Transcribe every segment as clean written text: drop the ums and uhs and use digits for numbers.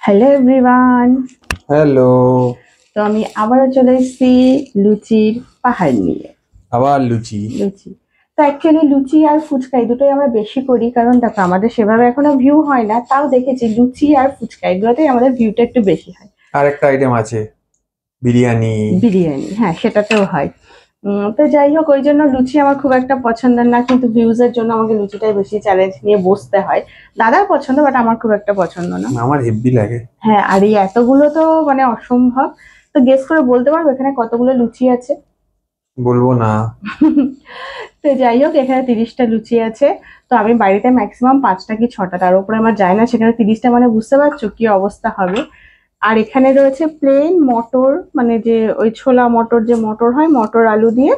Hello everyone. Hello. তো আমি আবারও চলে এসেছি লুচির পাহাড় নিয়ে। আবার লুচি। তো অ্যাকচুয়ালি লুচি আর ফুচকা এই দুটোই আমরা বেশি করি, কারণ দেখো আমাদের সেভাবে এখনো ভিউ হয় না, তাও দেখেছি লুচি আর ফুচকা এগুলোতেই আমাদের ভিউটা একটু বেশি হয়। আর একটা আইটেম আছে, বিরিয়ানি। বিরিয়ানি, হ্যাঁ সেটাতেও হয়। তো যাই হোক, ওই জন্য লুচি আমার খুব একটা পছন্দের না, কিন্তু ভিউজের জন্য আমাকে লুচিটাই বেশি চ্যালেঞ্জ নিয়ে বসতে হয়। দাদার পছন্দ, বাট আমার খুব একটা পছন্দ না। আমার হেব্বি লাগে। হ্যাঁ, আর এই এতগুলো তো মানে অসম্ভব। তো গেস করে বলতে পারবো এখানে কতগুলো লুচি আছে? বলবো না। তো যাই হোক, এখানে 30টা লুচি আছে। তো আমি বাড়িতে ম্যাক্সিমাম 5টা কি 6টা, তার উপরে আমার যায় না, সেখানে 30টা মানে বুঝতে পারছো কি অবস্থা হবে। আর এখানে রয়েছে প্লেন মটর, মানে যে ওই ছোলা মটর, যে মটর হয়, মটর আলু দিয়ে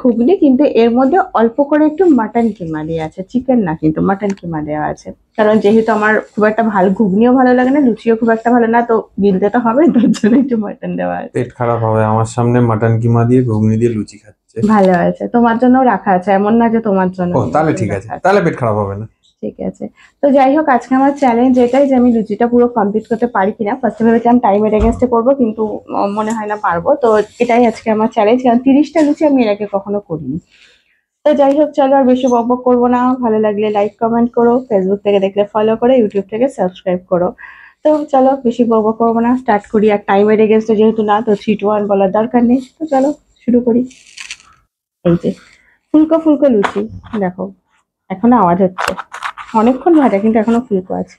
ঘুগনি, কিন্তু এর মধ্যে অল্প করে একটু মাটন কিমা দেওয়া আছে, চিকেন না কিন্তু মাটন কিমা দেওয়া আছে। কারণ যেহেতু আমার খুব একটা ভালো, ঘুগনিও ভালো লাগে না, লুচিও খুব একটা ভালো না, তো গিলতে তো হবে, তার জন্য একটু মাটন দেওয়া আছে। পেট খারাপ হবে, আমার সামনে মাটন কিমা দিয়ে ঘুগনি দিয়ে লুচি খাচ্ছে। ভালো আছে, তোমার জন্য রাখা আছে, এমন না যে তোমার জন্য ও নেই, তাহলে ওগুলো ঠিক আছে, রাখা আছে। তাহলে পেট খারাপ হবে না। ঠিক আছে। তো যাই হোক, আজকে আমার চ্যালেঞ্জ এটাই যে আমি লুচিটা পুরো কমপ্লিট করতে পারি কিনা। ফার্স্টে ভেবেছিলাম টাইমের এগেনস্টে করবো, কিন্তু মনে হয় না পারবো। তো এটাই আজকে আমার চ্যালেঞ্জ, কারণ 30টা লুচি আমি এর আগে কখনো করিনি। তো যাই হোক, চলো আর বেশি বকবক করবো না। ভালো লাগলে লাইক কমেন্ট করো, ফেসবুক থেকে দেখলে ফলো করো, ইউটিউব থেকে সাবস্ক্রাইব করো। তো চলো বেশি বকবক করবো না, স্টার্ট করি। আর টাইমের এগেনস্টে যেহেতু না, তো 3 2 1 বলার দরকার নেই। তো চলো শুরু করি। এই যে ফুলকো ফুলকো লুচি, দেখো এখনো আওয়াজ হচ্ছে। অনেকক্ষণ ভাজা, কিন্তু এখনো ফুলকো আছে।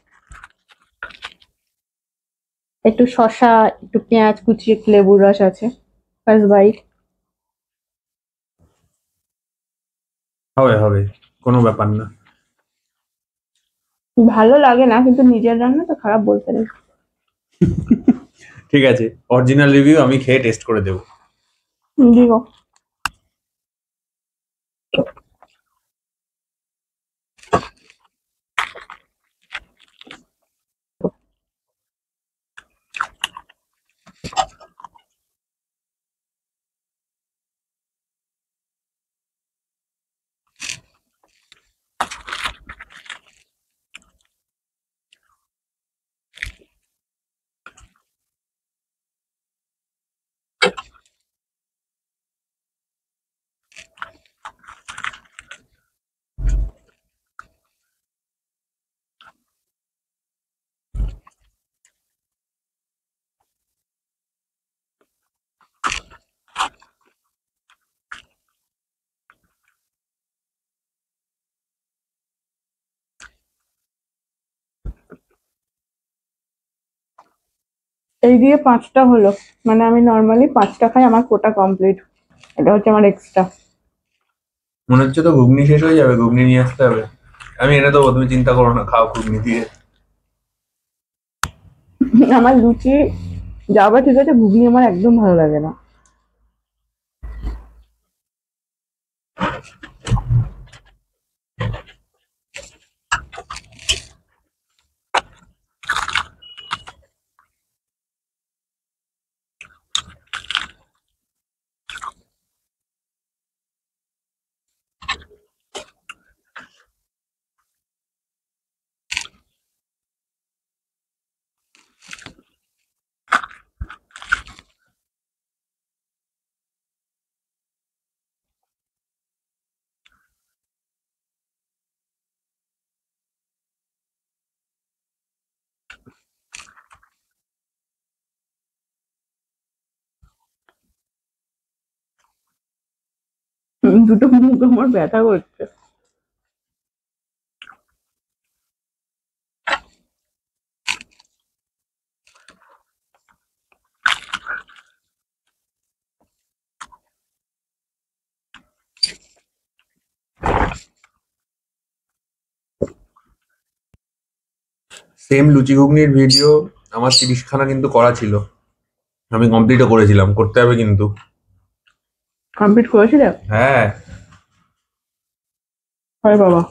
একটু শসা, একটু পেঁয়াজ কুচি, একটু লেবুর রস আছে। First bite. হবে হবে, কোনো ব্যাপার না। ভালো লাগে না, কিন্তু নিজের রান্না তো খারাপ বলতে নেই। ঠিক আছে, অরিজিনাল রিভিউ আমি খেয়ে টেস্ট করে দেবো। দিব। এই দিয়ে 5টা হলো। মানে আমি নর্মালি 5টা খাই, আমার কোটা কমপ্লিট। এটা হচ্ছে আমার এক্সট্রা। মনে হচ্ছে তো ঘুগনি শেষ হয়ে যাবে, ঘুগনি নিয়ে আসতে হবে। আমি এনে দেবো, তুমি চিন্তা করো না, খাও ঘুগনি দিয়ে। আমার লুচি যাবা ঠিক আছে, ঘুগনি আমার একদম ভালো লাগে না। দুটো মুখ আমার ব্যথা করছে। সেম লুচি ঘুগনির ভিডিও আমার 30খানা কিন্তু করা ছিল, আমি কমপ্লিটও করেছিলাম, করতে হবে কিন্তু। কমপ্লিট করেছিলে? হ্যাঁ। হয় বাবা।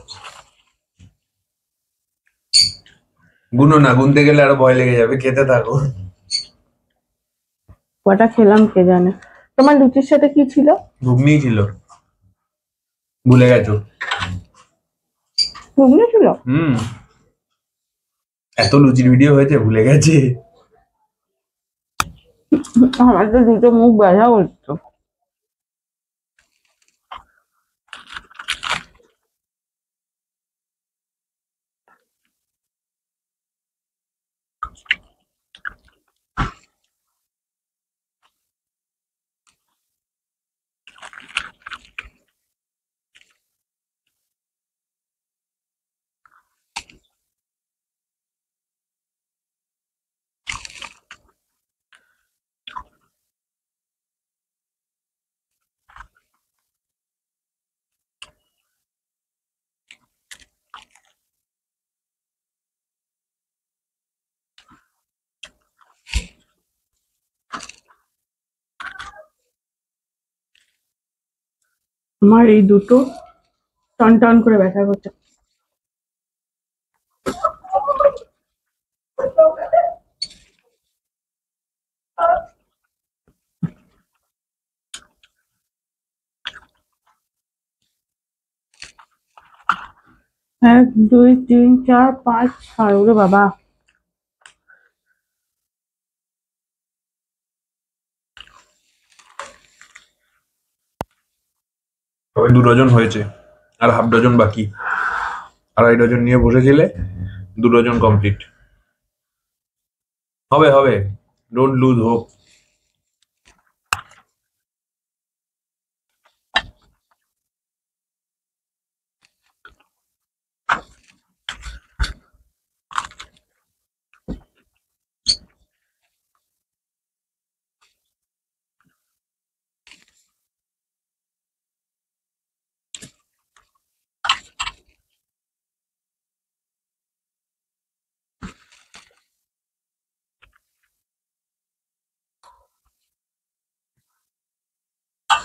গুনো না, গুনতে গেলে আরো ভয় লেগে যাবে, খেতে থাকো। কটা খেলাম কে জানে। তোমার লুচির সাথে কি ছিল? ঘুগনি ছিল, ভুলে গেছো? ঘুগনি ছিল? হুম। এত লুচির ভিডিও হয়েছে ভুলে গেছে। আমার তো দুটো মুখ ব্যথা করতো। আমার এই দুটো টন টন করে ব্যথা করছে। এক দুই তিন চার পাঁচ ছয়, ওরে বাবা। তবে 2 ডজন হয়েছে, আর হাফ ডজন বাকি। 2.5 ডজন নিয়ে বসেছিলে, 2 ডজন কমপ্লিট। হবে হবে, ডোন্ট লুজ হোপ।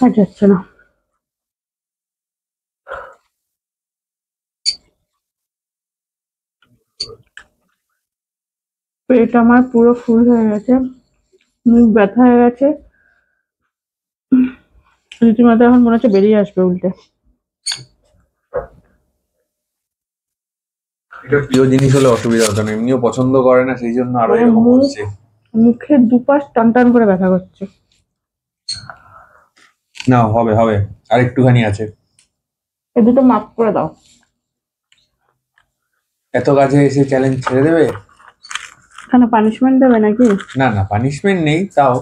আর যাচ্ছে না। পেট আমার পুরো ফুল হয়ে গেছে, মুখ ব্যথা হয়ে গেছে, রীতিমতো এখন মনে হচ্ছে বেরিয়ে আসবে উল্টে। এটা প্রিয় জিনিস হলে অসুবিধা হতো না, এমনিও পছন্দ করে না, সেই জন্য আরো মানে এরকম মুখ, হচ্ছে। মুখের দুপাশ টান টান করে ব্যথা করছে। না হবে হবে, আর একটুখানি আছে। এ দুটো মাফ করে দাও। এত কাছে এসে চ্যালেঞ্জ ছেড়ে দেবে? কেন পানিশমেন্ট দেবে নাকি? না না, পানিশমেন্ট নেই, তাও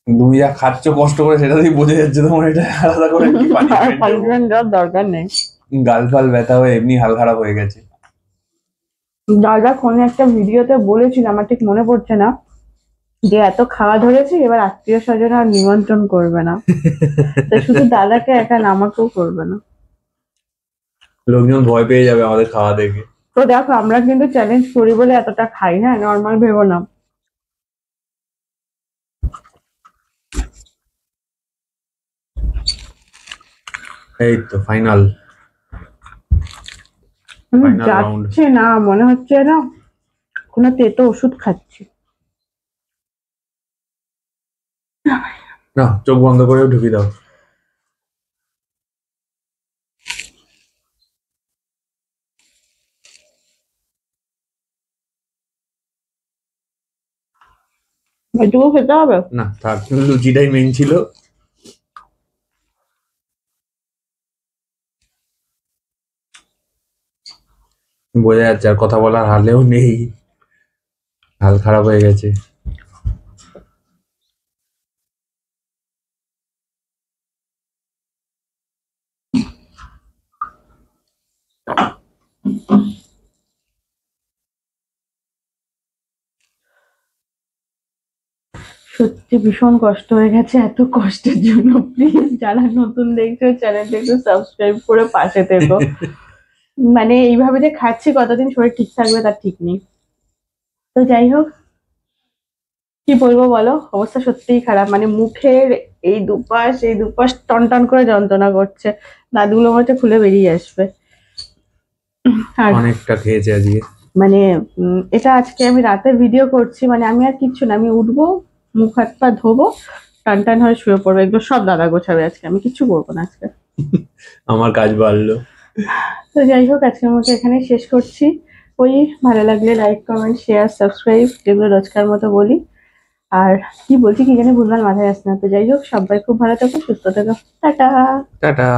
তুমি যা খাচ্ছ কষ্ট করে সেটাতেই বোঝা যাচ্ছে তোমার, এটা আলাদা করে কি আর পানিশমেন্ট দেবো? পানিশমেন্ট দেওয়ার দরকার নেই। গাল ফাল ব্যথা হয়ে এমনি হাল খারাপ হয়ে গেছে। দাদা কোনো একটা ভিডিওতে বলেছিল, আমার ঠিক মনে পড়ছে না, যে এত খাওয়া ধরেছে এবার আত্মীয় স্বজন আর নিমন্ত্রণ করবে না। তো শুধু দাদাকে একা না, আমাকেও করবে না। লোকজন ভয় পেয়ে যাবে আমাদের খাওয়া দেখে। তো দেখো, আমরা কিন্তু চ্যালেঞ্জ করি বলে এতটা খাই, হ্যাঁ, নর্মাল ভেবো না। এই তো ফাইনাল। Final round. যাচ্ছে না, মনে হচ্ছে না কোনো তেতো ওষুধ খাচ্ছি। না, চোখ বন্ধ করে ঢুকিয়ে দাও। এটুকু খেতে হবে? না থাক, লুচিটাই মেন ছিল। বোঝা যাচ্ছে আর কথা বলার হালেও নেই, হাল খারাপ হয়ে গেছে। সত্যি ভীষণ কষ্ট হয়ে গেছে। এত কষ্টের জন্য প্লিজ যারা নতুন দেখছো চ্যানেলটা একটু সাবস্ক্রাইব করে পাশে থেকো। মানে এইভাবে যে খাচ্ছি কতদিন শরীর ঠিক থাকবে তার ঠিক নেই। তো যাই হোক, কি বলবো বলো, অবস্থা সত্যিই খারাপ। মানে মুখের এই দুপাশ টন টন করে যন্ত্রণা করছে, দাঁতগুলো মনে হচ্ছে খুলে বেরিয়ে আসবে। আর অনেকটা খেয়েছে আজকে। মানে এটা আজকে আমি রাতে ভিডিও করছি, মানে আমি আর কিচ্ছু না, আমি উঠবো, মুখ হাত পা ধোবো, টান টান হয়ে শুয়ে পড়বো, একদম সব দাদা গোছাবে আজকে, আমি কিচ্ছু করবো না আজকে। আমার কাজ বাড়লো। তো যাই হোক, আজকের মতো এখানে শেষ করছি। ওই ভালো লাগলে লাইক কমেন্ট শেয়ার সাবস্ক্রাইব যেগুলো রোজকার মতো বলি। আর কি বলছি কি জানি ভুলভাল মাথায় আসছে না। তো যাই হোক, সবাই খুব ভালো থাকো, সুস্থ থাকো। টাটা। টাটা।